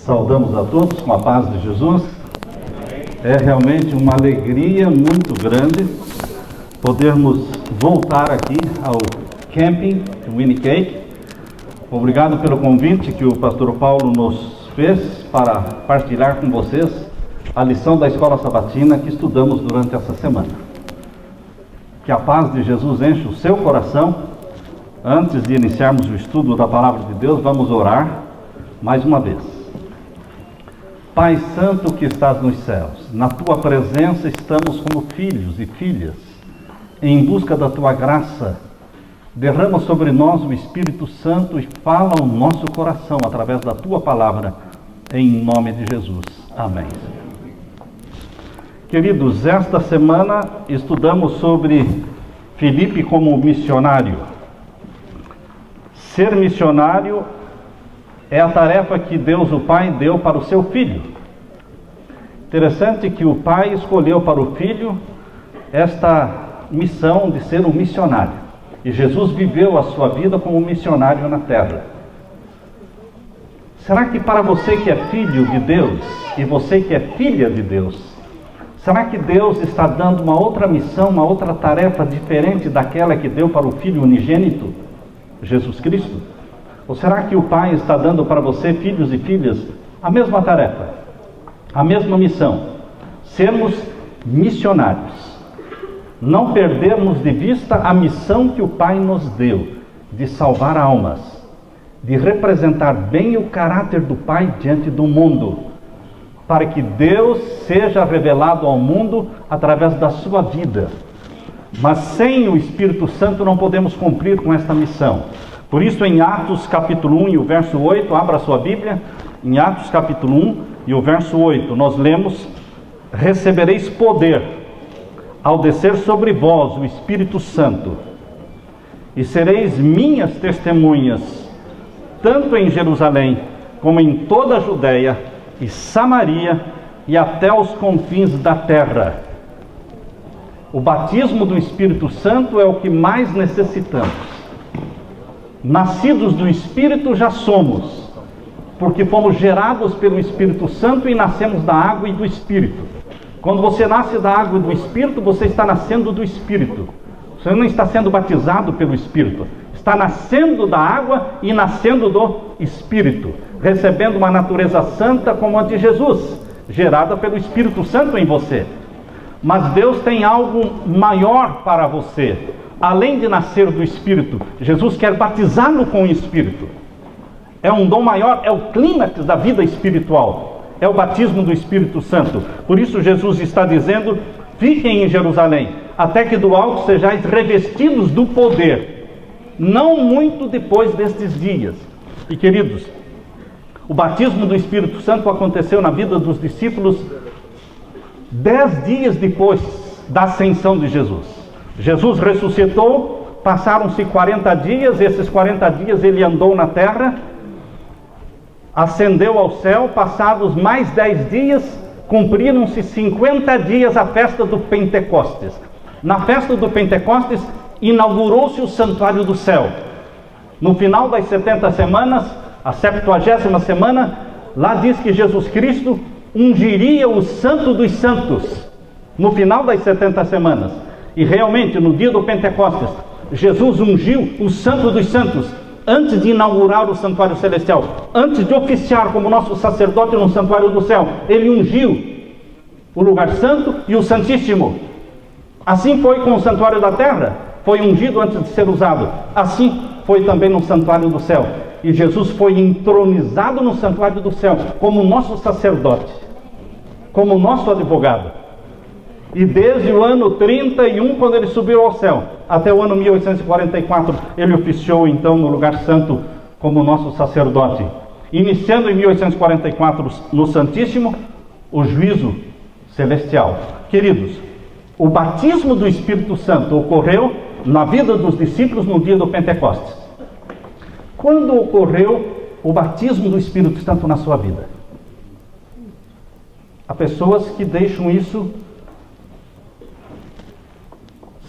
Saudamos a todos com a paz de Jesus. É realmente uma alegria muito grande podermos voltar aqui ao camping Winnicake. Obrigado pelo convite que o pastor Paulo nos fez para partilhar com vocês a lição da escola sabatina que estudamos durante essa semana. Que a paz de Jesus enche o seu coração. Antes de iniciarmos o estudo da palavra de Deus, vamos orar mais uma vez. Pai Santo que estás nos céus, na Tua presença estamos como filhos e filhas, em busca da Tua graça. Derrama sobre nós o Espírito Santo e fala ao nosso coração através da Tua palavra, em nome de Jesus. Amém. Queridos, esta semana estudamos sobre Filipe como missionário. Ser missionário é a tarefa que Deus, o Pai, deu para o seu filho. Interessante que o Pai escolheu para o filho esta missão de ser um missionário. E Jesus viveu a sua vida como missionário na terra. Será que para você que é filho de Deus e você que é filha de Deus, será que Deus está dando uma outra missão, uma outra tarefa diferente daquela que deu para o Filho unigênito, Jesus Cristo? Ou será que o Pai está dando para você, filhos e filhas, a mesma tarefa, a mesma missão? Sermos missionários. Não perdermos de vista a missão que o Pai nos deu, de salvar almas, de representar bem o caráter do Pai diante do mundo, para que Deus seja revelado ao mundo através da sua vida. Mas sem o Espírito Santo não podemos cumprir com esta missão. Por isso, em Atos capítulo 1 e o verso 8, abra a sua Bíblia, em Atos capítulo 1 e o verso 8, nós lemos: recebereis poder ao descer sobre vós o Espírito Santo, e sereis minhas testemunhas, tanto em Jerusalém, como em toda a Judeia e Samaria, e até os confins da terra. O batismo do Espírito Santo é o que mais necessitamos. Nascidos do Espírito já somos, porque fomos gerados pelo Espírito Santo e nascemos da água e do Espírito. Quando você nasce da água e do Espírito, você está nascendo do Espírito. Você não está sendo batizado pelo Espírito, está nascendo da água e nascendo do Espírito, recebendo uma natureza santa como a de Jesus, gerada pelo Espírito Santo em você. Mas Deus tem algo maior para você. Além de nascer do Espírito, Jesus quer batizá-lo com o Espírito. É um dom maior, é o clímax da vida espiritual. É o batismo do Espírito Santo. Por isso Jesus está dizendo: fiquem em Jerusalém, até que do alto sejais revestidos do poder. Não muito depois destes dias. E queridos, o batismo do Espírito Santo aconteceu na vida dos discípulos 10 dias depois da ascensão de Jesus. Jesus ressuscitou, passaram-se 40 dias, esses 40 dias ele andou na terra, ascendeu ao céu, passados mais 10 dias, cumpriram-se 50 dias a festa do Pentecostes. Na festa do Pentecostes, inaugurou-se o santuário do céu. No final das 70 semanas, a 70ª semana, lá diz que Jesus Cristo ungiria o Santo dos Santos, no final das 70 semanas. E realmente, no dia do Pentecostes, Jesus ungiu o Santo dos Santos, antes de inaugurar o santuário celestial, antes de oficiar como nosso sacerdote no santuário do céu. Ele ungiu o lugar santo e o santíssimo. Assim foi com o santuário da terra, foi ungido antes de ser usado. Assim foi também no santuário do céu. E Jesus foi entronizado no santuário do céu como nosso sacerdote, como nosso advogado. E desde o ano 31, quando ele subiu ao céu, até o ano 1844, ele oficiou então no lugar santo como nosso sacerdote. Iniciando em 1844 no Santíssimo, o juízo celestial. Queridos, o batismo do Espírito Santo ocorreu na vida dos discípulos no dia do Pentecostes. Quando ocorreu o batismo do Espírito Santo na sua vida? Há pessoas que deixam isso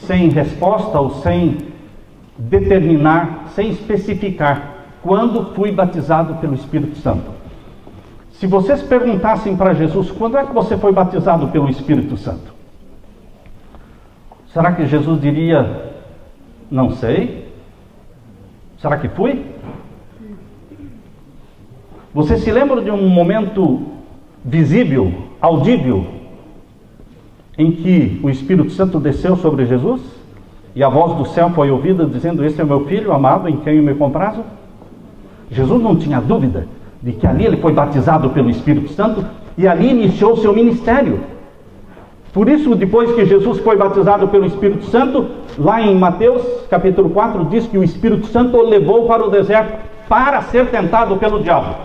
sem resposta ou sem determinar, sem especificar quando fui batizado pelo Espírito Santo. Se vocês perguntassem para Jesus, quando é que você foi batizado pelo Espírito Santo? Será que Jesus diria, não sei? Será que fui? Você se lembra de um momento visível, audível, em que o Espírito Santo desceu sobre Jesus? E a voz do céu foi ouvida dizendo, esse é o meu filho amado em quem eu me comprazo? Jesus não tinha dúvida de que ali ele foi batizado pelo Espírito Santo e ali iniciou o seu ministério. Por isso, depois que Jesus foi batizado pelo Espírito Santo, lá em Mateus capítulo 4, diz que o Espírito Santo o levou para o deserto para ser tentado pelo diabo.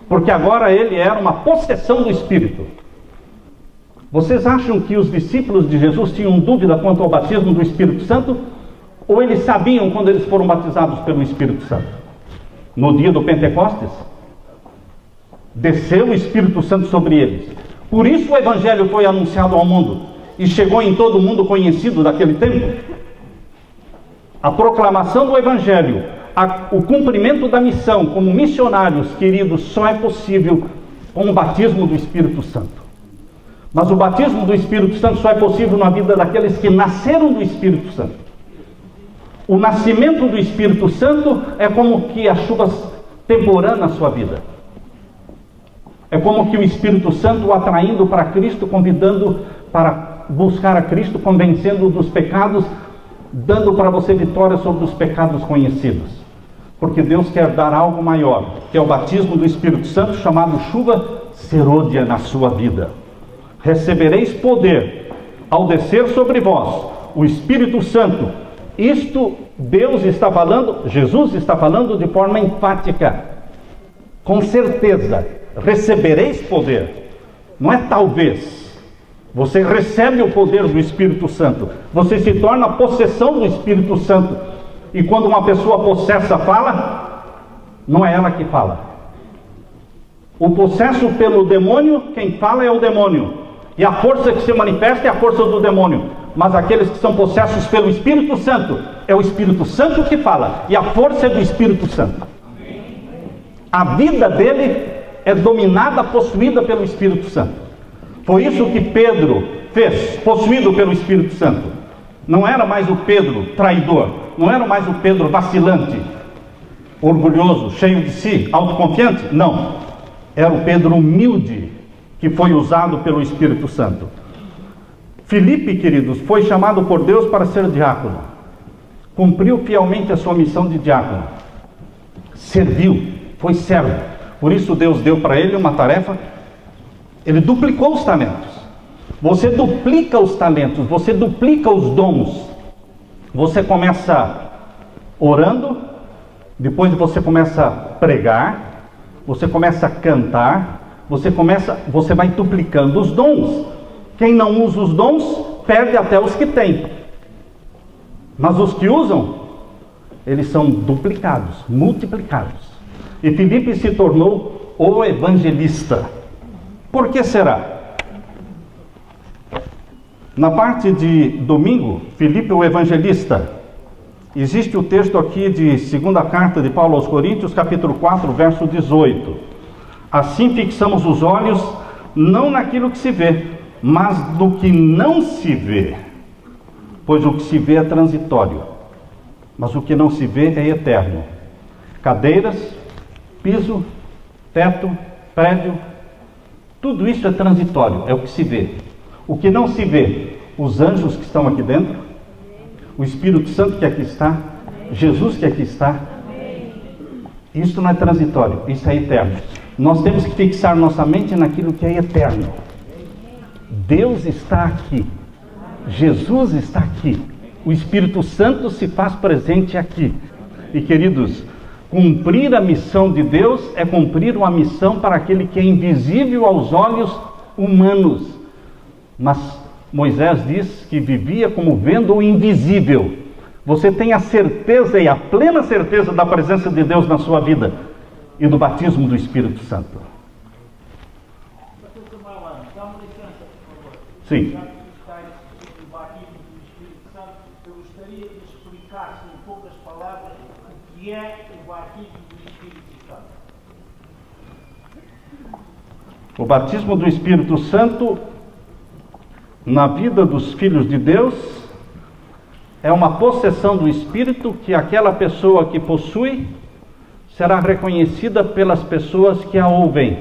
Porque agora ele era uma possessão do Espírito. Vocês acham que os discípulos de Jesus tinham dúvida quanto ao batismo do Espírito Santo? Ou eles sabiam quando eles foram batizados pelo Espírito Santo? No dia do Pentecostes, desceu o Espírito Santo sobre eles. Por isso o Evangelho foi anunciado ao mundo e chegou em todo o mundo conhecido daquele tempo. A proclamação do Evangelho, o cumprimento da missão como missionários, queridos, só é possível com o batismo do Espírito Santo. Mas o batismo do Espírito Santo só é possível na vida daqueles que nasceram do Espírito Santo. O nascimento do Espírito Santo é como que as chuvas temporã na sua vida. É como que o Espírito Santo o atraindo para Cristo, convidando para buscar a Cristo, convencendo dos pecados, dando para você vitória sobre os pecados conhecidos. Porque Deus quer dar algo maior, que é o batismo do Espírito Santo, chamado chuva serôdia na sua vida. Recebereis poder ao descer sobre vós o Espírito Santo. Isto Deus está falando, Jesus está falando de forma enfática, com certeza, recebereis poder, não é talvez, você recebe o poder do Espírito Santo, você se torna a possessão do Espírito Santo, e quando uma pessoa possessa fala, não é ela que fala, o possesso pelo demônio, quem fala é o demônio, e a força que se manifesta é a força do demônio. Mas aqueles que são possessos pelo Espírito Santo, é o Espírito Santo que fala, e a força é do Espírito Santo. A vida dele é dominada, possuída pelo Espírito Santo. Foi isso que Pedro fez, possuído pelo Espírito Santo. Não era mais o Pedro traidor, não era mais o Pedro vacilante, orgulhoso, cheio de si, autoconfiante, não. Era o Pedro humilde, que foi usado pelo Espírito Santo. Filipe, queridos, foi chamado por Deus para ser diácono. Cumpriu fielmente a sua missão de diácono. Serviu, foi servo. Por isso Deus deu para ele uma tarefa. Ele duplicou os talentos. Você duplica os talentos, você duplica os dons. Você começa orando, depois você começa a pregar, você começa a cantar, você vai duplicando os dons. Quem não usa os dons, perde até os que tem. Mas os que usam, eles são duplicados, multiplicados. E Filipe se tornou o evangelista. Por que será? Na parte de domingo, Filipe o evangelista. Existe o texto aqui de segunda carta de Paulo aos Coríntios, capítulo 4, verso 18. Assim fixamos os olhos, não naquilo que se vê, mas do que não se vê, pois o que se vê é transitório, mas o que não se vê é eterno. Cadeiras, piso, teto, prédio, tudo isso é transitório, é o que se vê. O que não se vê, os anjos que estão aqui dentro, o Espírito Santo que aqui está, Jesus que aqui está, isso não é transitório, isso é eterno. Nós temos que fixar nossa mente naquilo que é eterno. Deus está aqui, Jesus está aqui, o Espírito Santo se faz presente aqui. E queridos, cumprir a missão de Deus é cumprir uma missão para aquele que é invisível aos olhos humanos. Mas Moisés diz que vivia como vendo o invisível. Você tem a certeza e a plena certeza da presença de Deus na sua vida e do batismo do Espírito Santo. Sim. Já que o batismo do Espírito Santo, eu gostaria que explicasse em poucas palavras o que é o batismo do Espírito Santo. O batismo do Espírito Santo na vida dos filhos de Deus é uma possessão do Espírito que aquela pessoa que possui será reconhecida pelas pessoas que a ouvem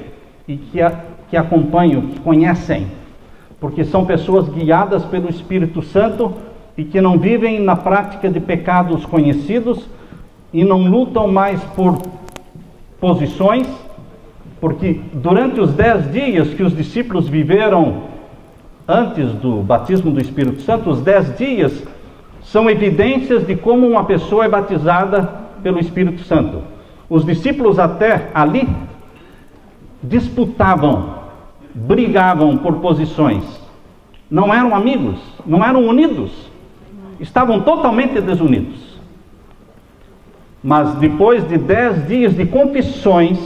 e que acompanham, que conhecem, porque são pessoas guiadas pelo Espírito Santo e que não vivem na prática de pecados conhecidos e não lutam mais por posições, porque durante os 10 dias que os discípulos viveram antes do batismo do Espírito Santo, os 10 dias são evidências de como uma pessoa é batizada pelo Espírito Santo. Os discípulos até ali disputavam, brigavam por posições, não eram amigos, não eram unidos, estavam totalmente desunidos. Mas depois de 10 dias de confissões,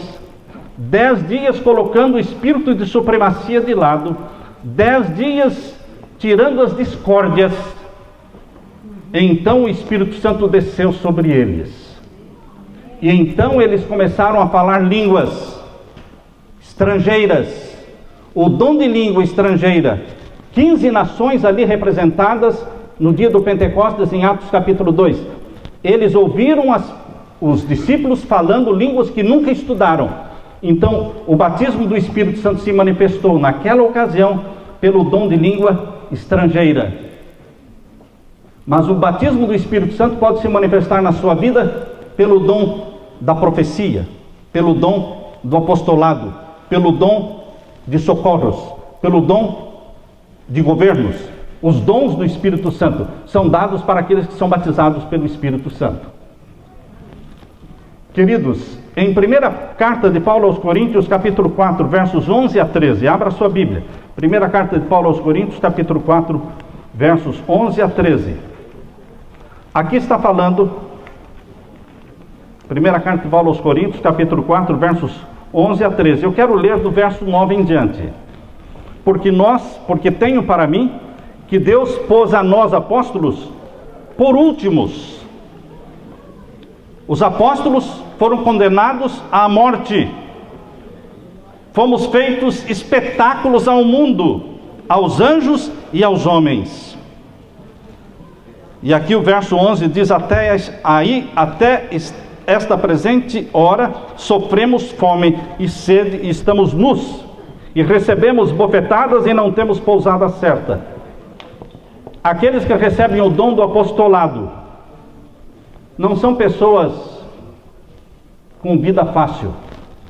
10 dias colocando o espírito de supremacia de lado, 10 dias tirando as discórdias, então o Espírito Santo desceu sobre eles. E então eles começaram a falar línguas estrangeiras. O dom de língua estrangeira, 15 nações ali representadas no dia do Pentecostes, em Atos capítulo 2. Eles ouviram os discípulos falando línguas que nunca estudaram. Então, o batismo do Espírito Santo se manifestou naquela ocasião pelo dom de língua estrangeira. Mas o batismo do Espírito Santo pode se manifestar na sua vida pelo dom da profecia, pelo dom do apostolado, pelo dom de socorros, pelo dom de governos. Os dons do Espírito Santo são dados para aqueles que são batizados pelo Espírito Santo. Queridos, em primeira carta de Paulo aos Coríntios, capítulo 4, versos 11 a 13, abra sua Bíblia. Primeira carta de Paulo aos Coríntios, capítulo 4, versos 11 a 13. Aqui está falando, primeira carta de Paulo aos Coríntios, capítulo 4, versos 11 a 13. Eu quero ler do verso 9 em diante. Porque tenho para mim que Deus pôs a nós apóstolos por últimos. Os apóstolos foram condenados à morte. Fomos feitos espetáculos ao mundo, aos anjos e aos homens. E aqui o verso 11 diz: até esta presente hora sofremos fome e sede e estamos nus, e recebemos bofetadas e não temos pousada certa. Aqueles que recebem o dom do apostolado não são pessoas com vida fácil.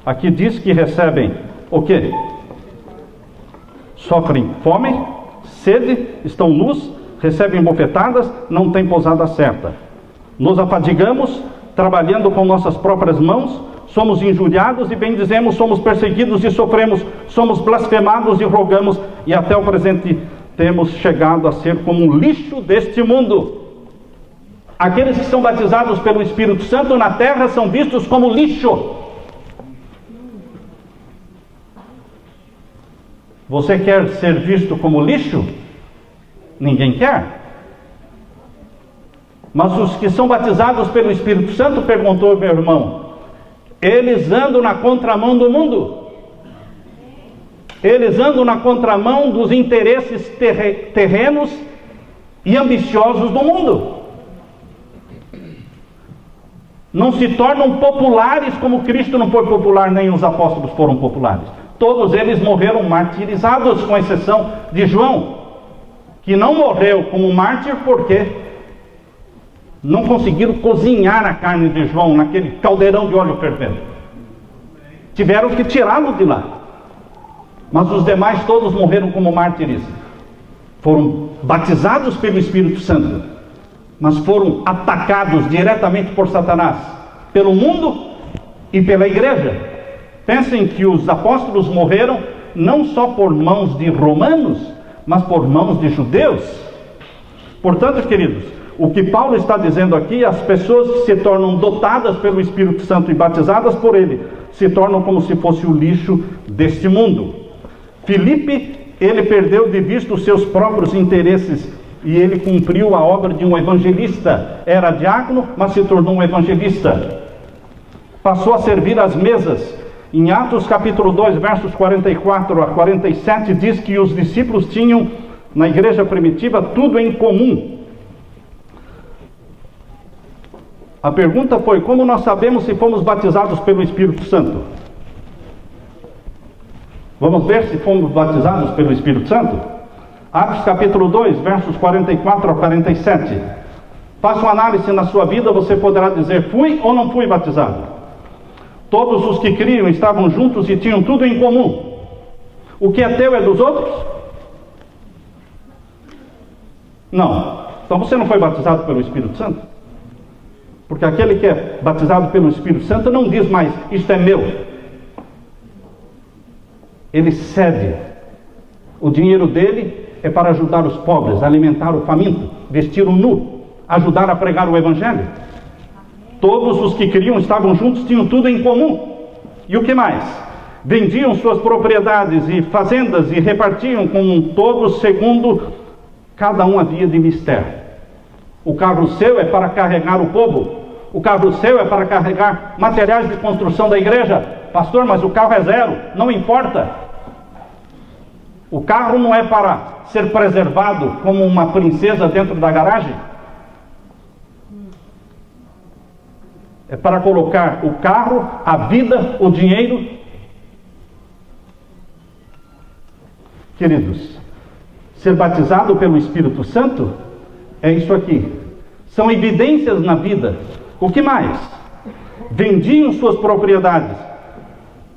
Aqui diz que recebem o quê? Sofrem fome, sede, estão nus, recebem bofetadas, não têm pousada certa. Nos afadigamos, trabalhando com nossas próprias mãos, somos injuriados e bendizemos, somos perseguidos e sofremos, somos blasfemados e rogamos, e até o presente temos chegado a ser como um lixo deste mundo. Aqueles que são batizados pelo Espírito Santo na terra são vistos como lixo. Você quer ser visto como lixo? Ninguém quer. Mas os que são batizados pelo Espírito Santo, perguntou meu irmão, eles andam na contramão do mundo. Eles andam na contramão dos interesses terrenos e ambiciosos do mundo. Não se tornam populares como Cristo não foi popular, nem os apóstolos foram populares. Todos eles morreram martirizados, com exceção de João, que não morreu como mártir porque não conseguiram cozinhar a carne de João naquele caldeirão de óleo fervendo. Tiveram que tirá-lo de lá. Mas os demais todos morreram como mártires. Foram batizados pelo Espírito Santo, mas foram atacados diretamente por Satanás, pelo mundo e pela igreja. Pensem que os apóstolos morreram não só por mãos de romanos, mas por mãos de judeus. Portanto, queridos, o que Paulo está dizendo aqui, as pessoas que se tornam dotadas pelo Espírito Santo e batizadas por ele, se tornam como se fosse o lixo deste mundo. Filipe, ele perdeu de vista os seus próprios interesses e ele cumpriu a obra de um evangelista. Era diácono, mas se tornou um evangelista. Passou a servir às mesas Em Atos capítulo 2, versos 44 a 47, diz que os discípulos tinham, na igreja primitiva, tudo em comum. A pergunta foi: como nós sabemos se fomos batizados pelo Espírito Santo? Vamos ver se fomos batizados pelo Espírito Santo? Atos capítulo 2, versos 44 a 47. Faça uma análise na sua vida, você poderá dizer: fui ou não fui batizado? Todos os que criam estavam juntos e tinham tudo em comum. O que é teu é dos outros? Não. Então você não foi batizado pelo Espírito Santo? Porque aquele que é batizado pelo Espírito Santo não diz mais: isto é meu. Ele cede. O dinheiro dele é para ajudar os pobres, alimentar o faminto, vestir o nu, ajudar a pregar o Evangelho. Todos os que criam estavam juntos, tinham tudo em comum. E o que mais? Vendiam suas propriedades e fazendas e repartiam com todos segundo cada um havia de mister. O carro seu é para carregar o povo. O carro seu é para carregar materiais de construção da igreja. Pastor, mas o carro é zero. Não importa. O carro não é para ser preservado como uma princesa dentro da garagem. É para colocar o carro, a vida, o dinheiro. Queridos, ser batizado pelo Espírito Santo é isso aqui. São evidências na vida. O que mais? Vendiam suas propriedades.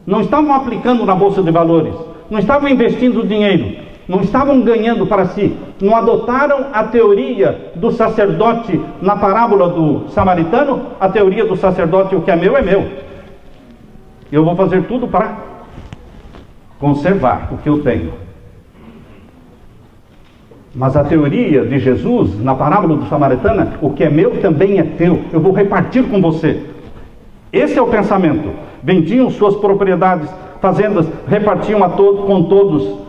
Não estavam aplicando na bolsa de valores. Não estavam investindo dinheiro. Não estavam ganhando para si. Não adotaram a teoria do sacerdote na parábola do samaritano. A teoria do sacerdote: o que é meu é meu. Eu vou fazer tudo para conservar o que eu tenho. Mas a teoria de Jesus na parábola do samaritano: o que é meu também é teu. Eu vou repartir com você. Esse é o pensamento. Vendiam suas propriedades, fazendas, repartiam com todos,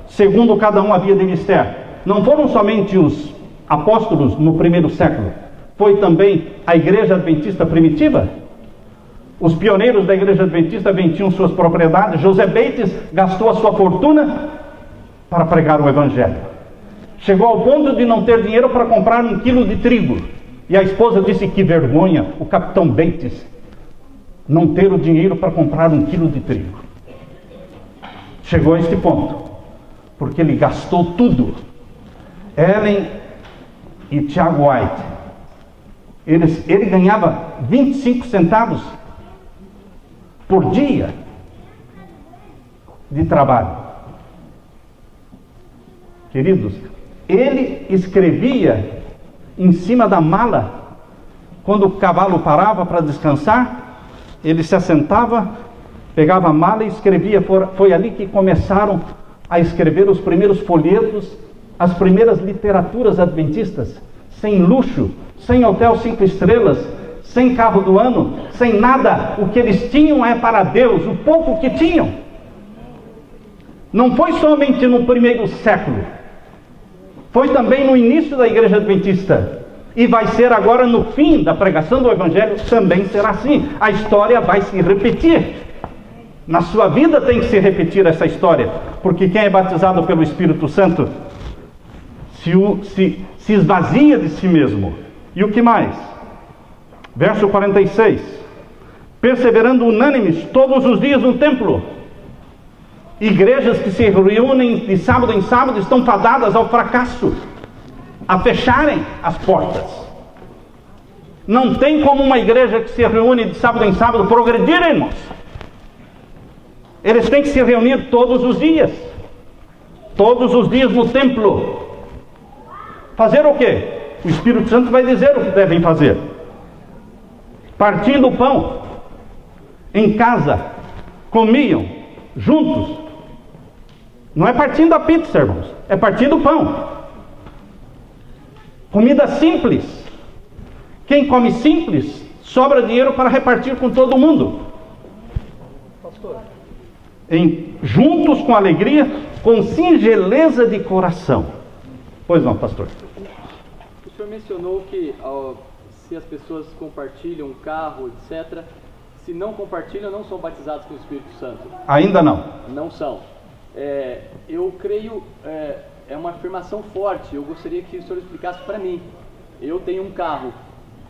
segundo cada um havia de mister. Não foram somente os apóstolos no primeiro século, foi também a igreja adventista primitiva. Os pioneiros da igreja adventista vendiam suas propriedades. José Bates gastou a sua fortuna para pregar o Evangelho. Chegou ao ponto de não ter dinheiro para comprar 1 quilo de trigo. E a esposa disse: que vergonha, o capitão Bates não ter o dinheiro para comprar 1 quilo de trigo. Chegou a este ponto, porque ele gastou tudo. Ellen e Tiago White, ele ganhava 25 centavos por dia de trabalho. Queridos, ele escrevia em cima da mala. Quando o cavalo parava para descansar, ele se assentava, pegava a mala e escrevia. Foi ali que começaram a escrever os primeiros folhetos, as primeiras literaturas adventistas, sem luxo, sem hotel 5 estrelas, sem carro do ano, sem nada. O que eles tinham é para Deus, o pouco que tinham. Não foi somente no primeiro século, foi também no início da igreja adventista. E vai ser agora no fim da pregação do Evangelho, também será assim. A história vai se repetir. Na sua vida tem que se repetir essa história, porque quem é batizado pelo Espírito Santo se esvazia de si mesmo. E o que mais? Verso 46. Perseverando unânimes todos os dias no templo. Igrejas que se reúnem de sábado em sábado estão fadadas ao fracasso, a fecharem as portas. Não tem como uma igreja que se reúne de sábado em sábado progredir, irmãos. Eles têm que se reunir todos os dias no templo. Fazer o quê? O Espírito Santo vai dizer o que devem fazer. Partindo o pão, em casa, comiam juntos. Não é partindo a pizza, irmãos, é partindo o pão. Comida simples. Quem come simples, sobra dinheiro para repartir com todo mundo. Pastor. Juntos com alegria, com singeleza de coração. Pois não, pastor. O senhor mencionou que se as pessoas compartilham um carro, etc., se não compartilham, não são batizados com o Espírito Santo? Ainda não. Não são. Eu creio, é uma afirmação forte. Eu gostaria que o senhor explicasse para mim. Eu tenho um carro,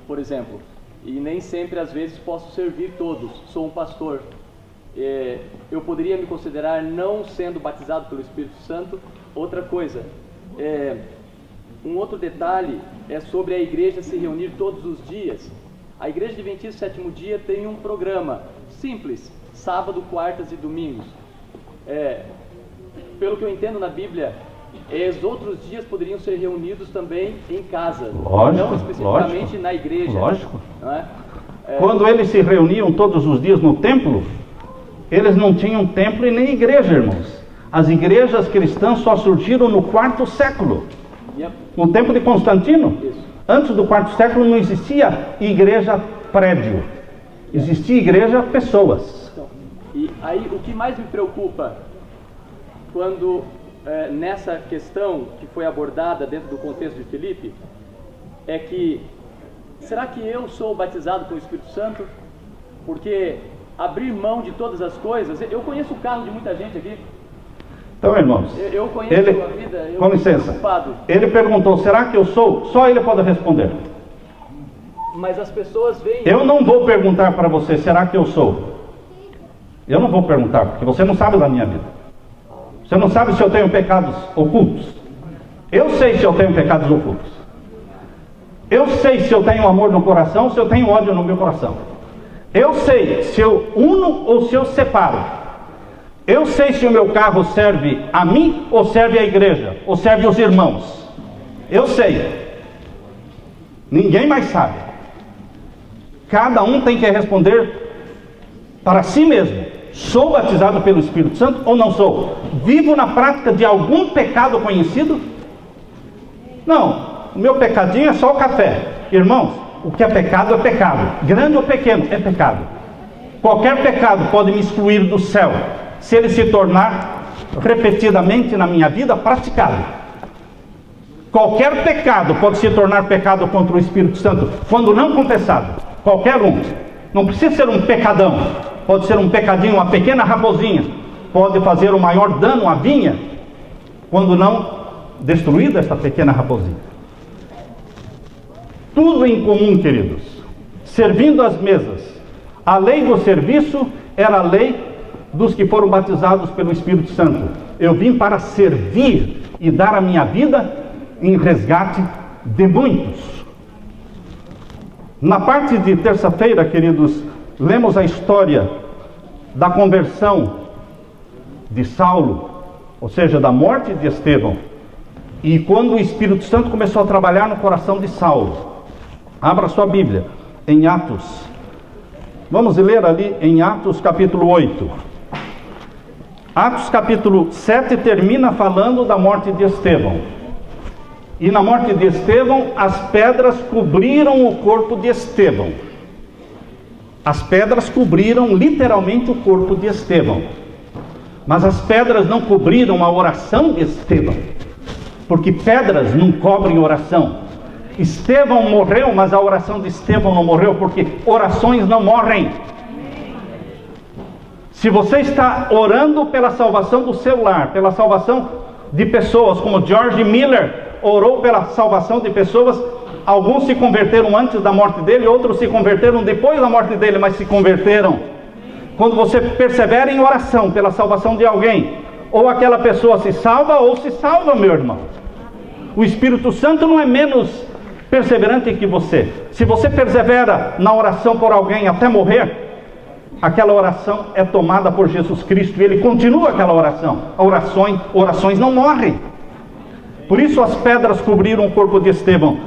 por exemplo, e nem sempre, às vezes, posso servir todos. Sou um pastor. Eu poderia me considerar não sendo batizado pelo Espírito Santo? Outra coisa, um outro detalhe é sobre a igreja se reunir todos os dias. A Igreja Adventista Sétimo Dia tem um programa simples, sábado, quartas e domingos. Pelo que eu entendo na Bíblia, os outros dias poderiam ser reunidos também em casa, lógico, não especificamente lógico, na igreja. Lógico. Não é? Quando eles se reuniam todos os dias no templo, eles não tinham templo e nem igreja, irmãos. As igrejas cristãs só surgiram no quarto século, no tempo de Constantino. Isso. Antes do quarto século não existia igreja prédio, existia igreja pessoas. Então, e aí o que mais me preocupa quando nessa questão que foi abordada dentro do contexto de Filipe, é que, será que eu sou batizado com o Espírito Santo? Porque abrir mão de todas as coisas, eu conheço o carro de muita gente aqui. Então, irmãos, eu conheço a vida, com licença, preocupado. Ele perguntou, será que eu sou? Só ele pode responder. Mas as pessoas veem... Eu não vou perguntar para você, será que eu sou? Eu não vou perguntar, porque você não sabe da minha vida. Você não sabe se eu tenho pecados ocultos. Eu sei se eu tenho pecados ocultos. Eu sei se eu tenho amor no coração, se eu tenho ódio no meu coração. Eu sei se eu uno ou se eu separo. Eu sei se o meu carro serve a mim ou serve à igreja, ou serve aos irmãos. Eu sei. Ninguém mais sabe. Cada um tem que responder para si mesmo. Sou batizado pelo Espírito Santo ou não sou? Vivo na prática de algum pecado conhecido? Não. O meu pecadinho é só o café. Irmãos, o que é pecado é pecado. Grande ou pequeno, é pecado. Qualquer pecado pode me excluir do céu, se ele se tornar repetidamente na minha vida praticado. Qualquer pecado pode se tornar pecado contra o Espírito Santo, quando não confessado. Qualquer um. Não precisa ser um pecadão. Pode ser um pecadinho, uma pequena raposinha. Pode fazer o maior dano à vinha, quando não destruída esta pequena raposinha. Tudo em comum, queridos. Servindo às mesas. A lei do serviço era a lei dos que foram batizados pelo Espírito Santo. Eu vim para servir e dar a minha vida em resgate de muitos. Na parte de terça-feira, queridos, lemos a história da conversão de Saulo, ou seja, da morte de Estevão. E quando o Espírito Santo começou a trabalhar no coração de Saulo. Abra sua Bíblia em Atos. Vamos ler ali em Atos capítulo 8. Atos capítulo 7 termina falando da morte de Estevão. E na morte de Estevão, as pedras cobriram o corpo de Estevão. As pedras cobriram literalmente o corpo de Estevão. Mas as pedras não cobriram a oração de Estevão. Porque pedras não cobrem oração. Estevão morreu, mas a oração de Estevão não morreu, porque orações não morrem. Se você está orando pela salvação do seu lar, pela salvação de pessoas, como George Miller orou pela salvação de pessoas, alguns se converteram antes da morte dele, outros se converteram depois da morte dele, mas se converteram. Quando você persevera em oração pela salvação de alguém, ou aquela pessoa se salva, ou se salva, meu irmão. O Espírito Santo não é menos perseverante que você. Se você persevera na oração por alguém até morrer, aquela oração é tomada por Jesus Cristo, e ele continua aquela oração. Orações não morrem. Por isso as pedras cobriram o corpo de Estevão,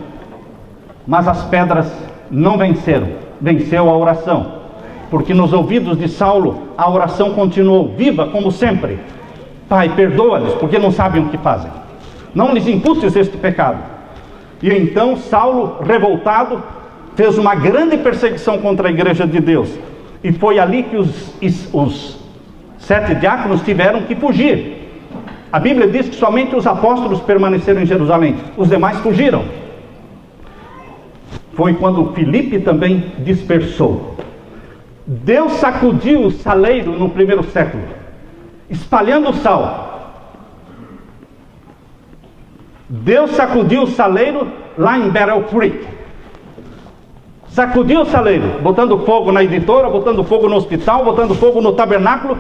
mas as pedras não venceram. Venceu a oração, porque nos ouvidos de Saulo a oração continuou viva como sempre. Pai, perdoa-lhes, porque não sabem o que fazem. Não lhes imputes este pecado. E então Saulo, revoltado, fez uma grande perseguição contra a igreja de Deus. E foi ali que os 7 diáconos tiveram que fugir. A Bíblia diz que somente os apóstolos permaneceram em Jerusalém. Os demais fugiram. Foi quando Filipe também dispersou. Deus sacudiu o saleiro no primeiro século, espalhando o sal. Deus sacudiu o saleiro lá em Battle Creek. Sacudiu o saleiro, botando fogo na editora, botando fogo no hospital, botando fogo no tabernáculo,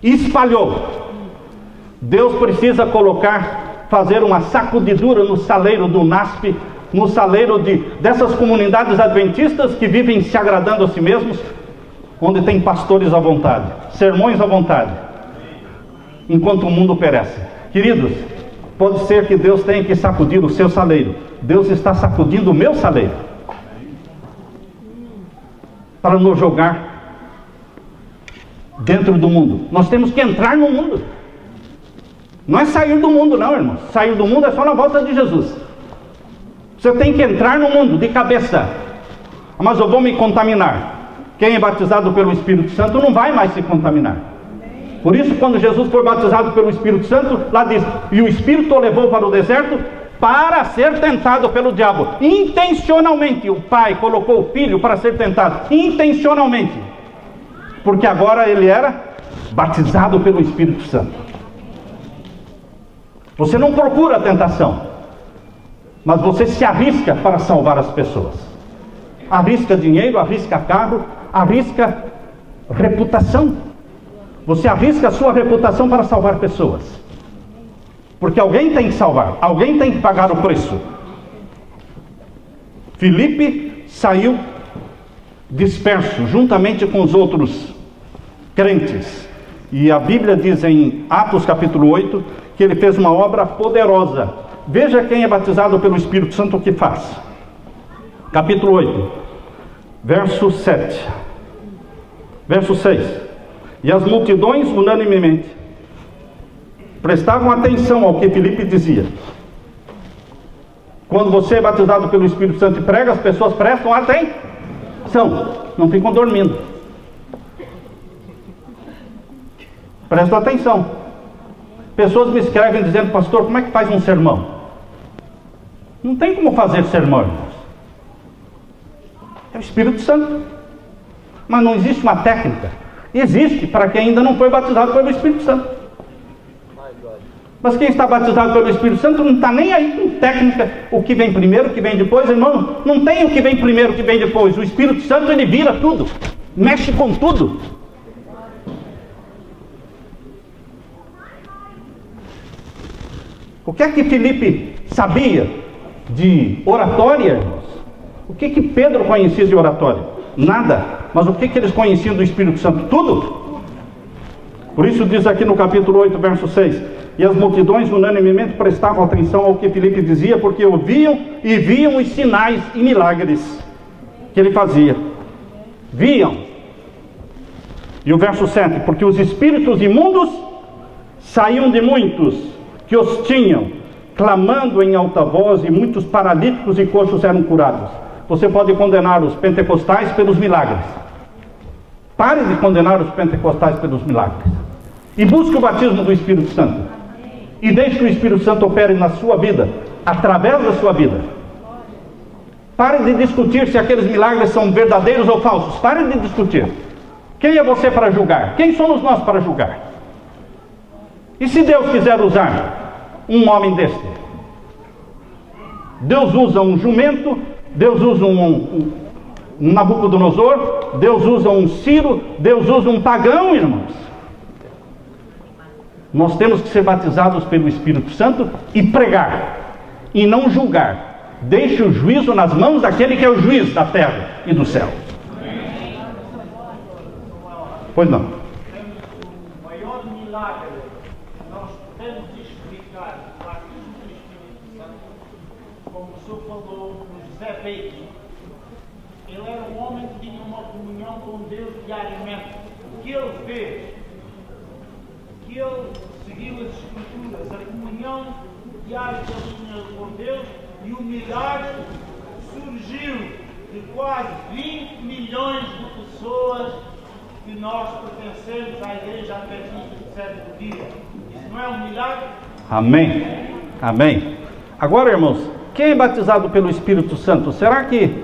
e espalhou. Deus precisa fazer uma sacudidura no saleiro do NASP, no saleiro dessas comunidades adventistas que vivem se agradando a si mesmos, onde tem pastores à vontade, sermões à vontade, enquanto o mundo perece. Queridos, pode ser que Deus tenha que sacudir o seu saleiro. Deus está sacudindo o meu saleiro, para nos jogar dentro do mundo. Nós temos que entrar no mundo. Não é sair do mundo não, irmãos. Sair do mundo é só na volta de Jesus. Você tem que entrar no mundo de cabeça. Mas eu vou me contaminar. Quem é batizado pelo Espírito Santo não vai mais se contaminar. Por isso, quando Jesus foi batizado pelo Espírito Santo, lá diz: e o Espírito o levou para o deserto para ser tentado pelo diabo. Intencionalmente, o Pai colocou o Filho para ser tentado. Intencionalmente. Porque agora ele era batizado pelo Espírito Santo. Você não procura a tentação, mas você se arrisca para salvar as pessoas. Arrisca dinheiro, arrisca carro, arrisca reputação. Você arrisca a sua reputação para salvar pessoas. Porque alguém tem que salvar, alguém tem que pagar o preço. Filipe saiu disperso, juntamente com os outros crentes. E a Bíblia diz em Atos capítulo 8, que ele fez uma obra poderosa. Veja quem é batizado pelo Espírito Santo o que faz. Capítulo 8, verso 7. Verso 6. E as multidões unanimemente prestavam atenção ao que Filipe dizia. Quando você é batizado pelo Espírito Santo e prega, as pessoas prestam atenção, não ficam dormindo. Prestam atenção. Pessoas me escrevem dizendo: pastor, como é que faz um sermão? Não tem como fazer sermão, irmãos. É o Espírito Santo. Mas não existe uma técnica. Existe para quem ainda não foi batizado pelo Espírito Santo. Mas quem está batizado pelo Espírito Santo não está nem aí com técnica, o que vem primeiro, o que vem depois, irmão. Não tem o que vem primeiro, o que vem depois. O Espírito Santo, ele vira tudo, mexe com tudo. O que é que Filipe sabia de oratória, irmãos? O que que Pedro conhecia de oratória? Nada. Mas o que que eles conheciam do Espírito Santo? Tudo. Por isso diz aqui no capítulo 8, verso 6: e as multidões unanimemente prestavam atenção ao que Filipe dizia, porque ouviam e viam os sinais e milagres que ele fazia. Viam. E o verso 7: porque os espíritos imundos saíam de muitos que os tinham, clamando em alta voz, e muitos paralíticos e coxos eram curados. Você pode condenar os pentecostais pelos milagres. Pare de condenar os pentecostais pelos milagres. E busque o batismo do Espírito Santo. E deixe que o Espírito Santo opere na sua vida, através da sua vida. Pare de discutir se aqueles milagres são verdadeiros ou falsos. Pare de discutir. Quem é você para julgar? Quem somos nós para julgar? E se Deus quiser usar um homem deste? Deus usa um jumento, Deus usa um Nabucodonosor, Deus usa um Ciro, Deus usa um pagão, irmãos. Nós temos que ser batizados pelo Espírito Santo e pregar, e não julgar. Deixe o juízo nas mãos daquele que é o juiz da terra e do céu. Pois não. O maior milagre que nós podemos explicar do batismo do Espírito Santo, como o senhor falou, no José Bacon. Ele era um homem que tinha uma comunhão com Deus diariamente. O que ele fez? Que ele seguiu as Escrituras, a comunhão diária que ele tinha com Deus, e o milagre surgiu de quase 20 milhões de pessoas que nós pertencemos à Igreja Adventista do Sétimo Dia. Isso não é um milagre? Amém. Amém. Agora, irmãos, quem é batizado pelo Espírito Santo? Será que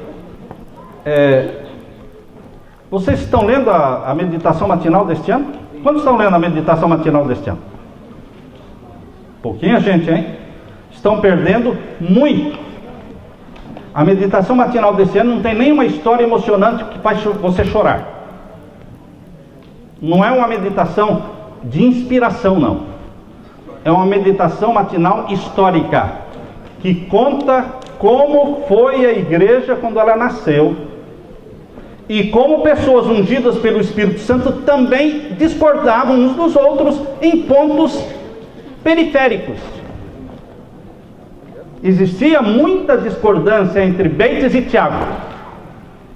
Vocês estão lendo a meditação matinal deste ano? Quantos estão lendo a meditação matinal deste ano? Pouquinha gente, hein? Estão perdendo muito. A meditação matinal deste ano não tem nenhuma história emocionante que faz você chorar. Não é uma meditação de inspiração, não. É uma meditação matinal histórica, que conta como foi a igreja quando ela nasceu, e como pessoas ungidas pelo Espírito Santo também discordavam uns dos outros em pontos periféricos. Existia muita discordância entre Bates e Tiago.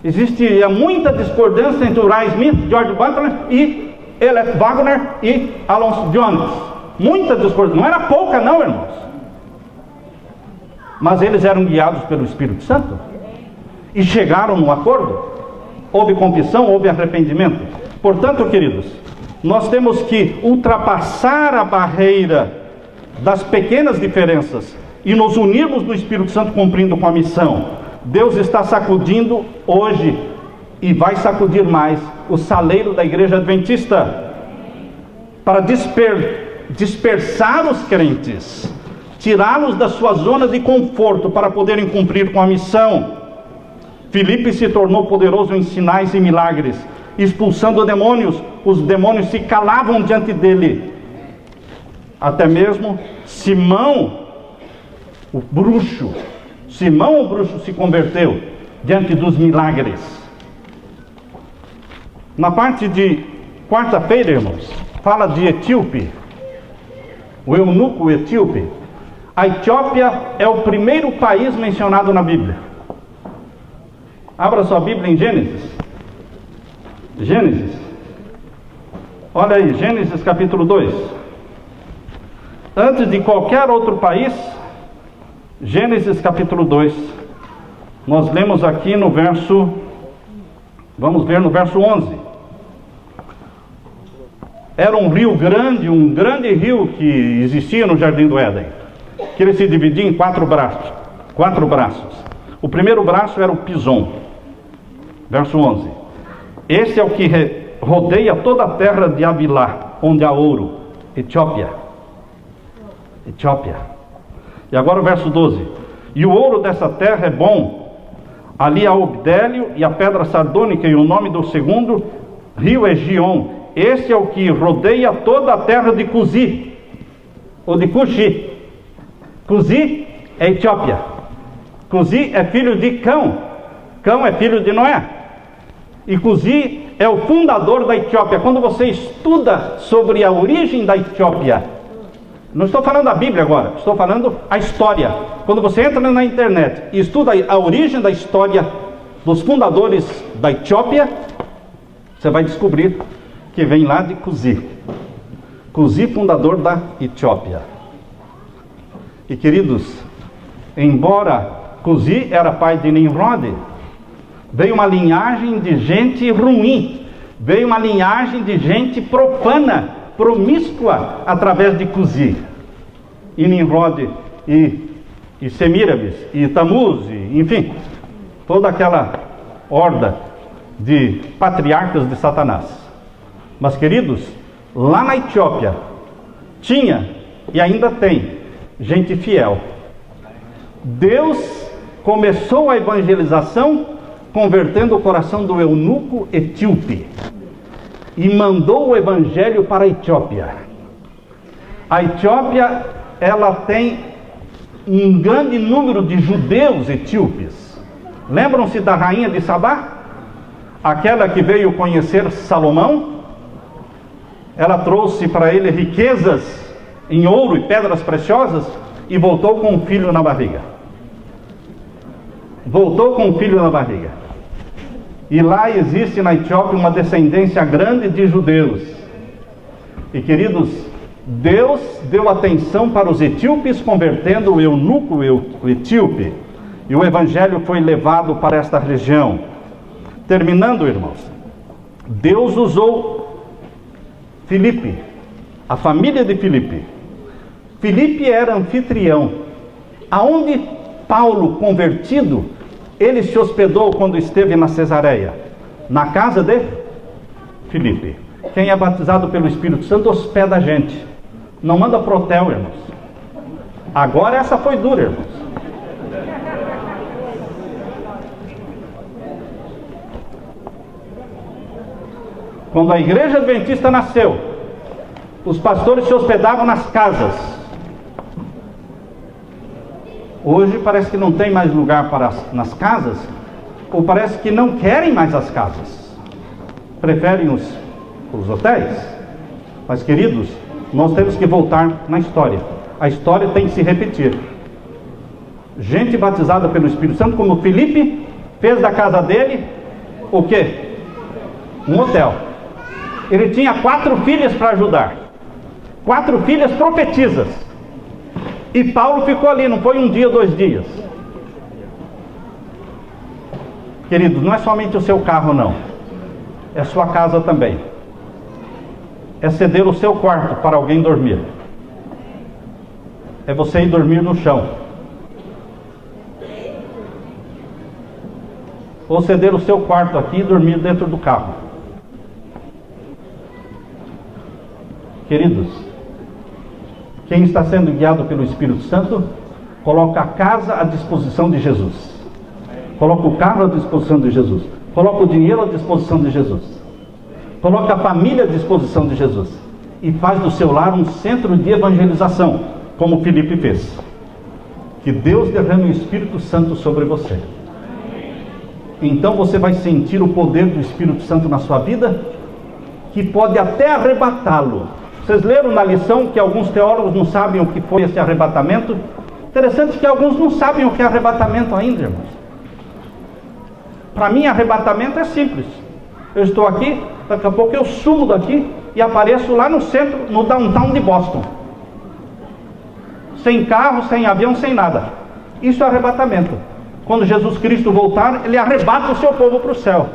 Existia muita discordância entre Uriah Smith, George Butler e L.F. Wagner e Alonso Jones. Muita discordância. Não era pouca não, irmãos. Mas eles eram guiados pelo Espírito Santo e chegaram no acordo. Houve confissão, houve arrependimento. Portanto, queridos, nós temos que ultrapassar a barreira das pequenas diferenças e nos unirmos no Espírito Santo, cumprindo com a missão. Deus está sacudindo hoje e vai sacudir mais o saleiro da igreja adventista para dispersar os crentes, tirá-los da sua zona de conforto para poderem cumprir com a missão. Filipe se tornou poderoso em sinais e milagres, expulsando demônios. Os demônios se calavam diante dele. Até mesmo Simão o bruxo se converteu diante dos milagres. Na parte de quarta-feira, irmãos, fala de Etíope, o eunuco etíope. A Etiópia é o primeiro país mencionado na Bíblia. Abra sua Bíblia em Gênesis. Gênesis. Olha aí, Gênesis capítulo 2. Antes de qualquer outro país, Gênesis capítulo 2. Nós lemos aqui no verso, vamos ver no verso 11. Era um rio grande, um grande rio que existia no Jardim do Éden, que ele se dividia em quatro braços. O primeiro braço era o Pison, verso 11. Esse é o que rodeia toda a terra de Avilá, onde há ouro. Etiópia. E agora o verso 12. E o ouro dessa terra é bom. Ali há o bdélio e a pedra sardônica, e o nome do segundo rio é Gion. Esse é o que rodeia toda a terra de Cusi, ou de Cuxi. Cusi é Etiópia. Cusi é filho de Cão. Cão é filho de Noé. E Cusi é o fundador da Etiópia. Quando você estuda sobre a origem da Etiópia, não estou falando da Bíblia agora, estou falando a história. Quando você entra na internet e estuda a origem da história dos fundadores da Etiópia, você vai descobrir que vem lá de Cusi. Cusi, fundador da Etiópia. E queridos, embora Cusi era pai de Nimrod, veio uma linhagem de gente ruim, veio uma linhagem de gente profana, promíscua, através de Cusi. E Nimrod, e Semíramis, e Tamuz, enfim, toda aquela horda de patriarcas de Satanás. Mas, queridos, lá na Etiópia, tinha e ainda tem gente fiel. Deus começou a evangelização convertendo o coração do eunuco etíope e mandou o evangelho para a Etiópia. A Etiópia, ela tem um grande número de judeus etíopes. Lembram-se da rainha de Sabá? Aquela que veio conhecer Salomão? Ela trouxe para ele riquezas em ouro e pedras preciosas e voltou com um filho na barriga. E lá existe na Etiópia uma descendência grande de judeus. E queridos, Deus deu atenção para os etíopes, convertendo o eunuco etíope, e o evangelho foi levado para esta região. Terminando, irmãos, Deus usou Filipe, a família de Filipe. Filipe era anfitrião. Aonde Paulo, convertido, ele se hospedou quando esteve na Cesareia? Na casa de Filipe. Quem é batizado pelo Espírito Santo hospeda a gente. Não manda pro hotel, irmãos. Agora essa foi dura, irmãos. Quando a igreja adventista nasceu, os pastores se hospedavam nas casas. Hoje parece que não tem mais lugar nas casas, ou parece que não querem mais as casas. Preferem os hotéis. Mas, queridos, nós temos que voltar na história. A história tem que se repetir. Gente batizada pelo Espírito Santo, como Filipe, fez da casa dele o quê? Um hotel. Ele tinha 4 filhas para ajudar. 4 filhas profetisas. E Paulo ficou ali, não foi um dia, 2 dias. Queridos, não é somente o seu carro, não. É a sua casa também. É ceder o seu quarto para alguém dormir. É você ir dormir no chão. Ou ceder o seu quarto aqui e dormir dentro do carro. Queridos, quem está sendo guiado pelo Espírito Santo, coloca a casa à disposição de Jesus. Coloca o carro à disposição de Jesus. Coloca o dinheiro à disposição de Jesus. Coloca a família à disposição de Jesus. E faz do seu lar um centro de evangelização, como Filipe fez. Que Deus derrame o Espírito Santo sobre você. Então você vai sentir o poder do Espírito Santo na sua vida, que pode até arrebatá-lo. Vocês leram na lição que alguns teólogos não sabem o que foi esse arrebatamento? Interessante que alguns não sabem o que é arrebatamento ainda, irmãos. Para mim, arrebatamento é simples. Eu estou aqui, daqui a pouco eu sumo daqui e apareço lá no centro, no downtown de Boston. Sem carro, sem avião, sem nada. Isso é arrebatamento. Quando Jesus Cristo voltar, Ele arrebata o seu povo para o céu.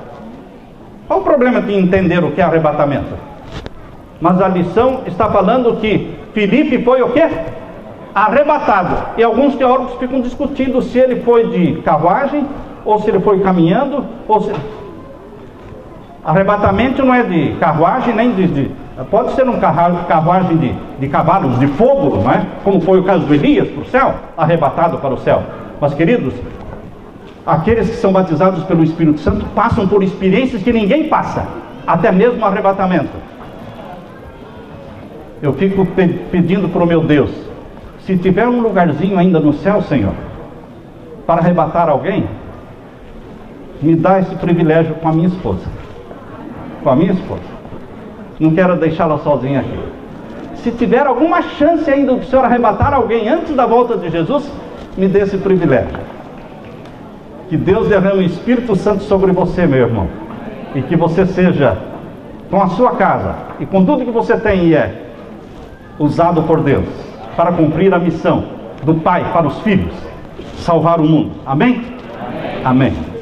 Qual o problema de entender o que é arrebatamento? Mas a lição está falando que Filipe foi o quê? Arrebatado. E alguns teólogos ficam discutindo se ele foi de carruagem, ou se ele foi caminhando, ou se... Arrebatamento não é de carruagem, nem pode ser um carruagem de cavalos de fogo, não é? Como foi o caso do Elias para o céu, arrebatado para o céu. Mas, queridos, aqueles que são batizados pelo Espírito Santo passam por experiências que ninguém passa, até mesmo o arrebatamento. Eu fico pedindo para o meu Deus, se tiver um lugarzinho ainda no céu, Senhor, para arrebatar alguém, me dá esse privilégio com a minha esposa. Com a minha esposa. Não quero deixá-la sozinha aqui. Se tiver alguma chance ainda do Senhor arrebatar alguém antes da volta de Jesus, me dê esse privilégio. Que Deus derrame o Espírito Santo sobre você, meu irmão. E que você seja, com a sua casa e com tudo que você tem e é, usado por Deus para cumprir a missão do Pai para os filhos, salvar o mundo. Amém? Amém. Amém.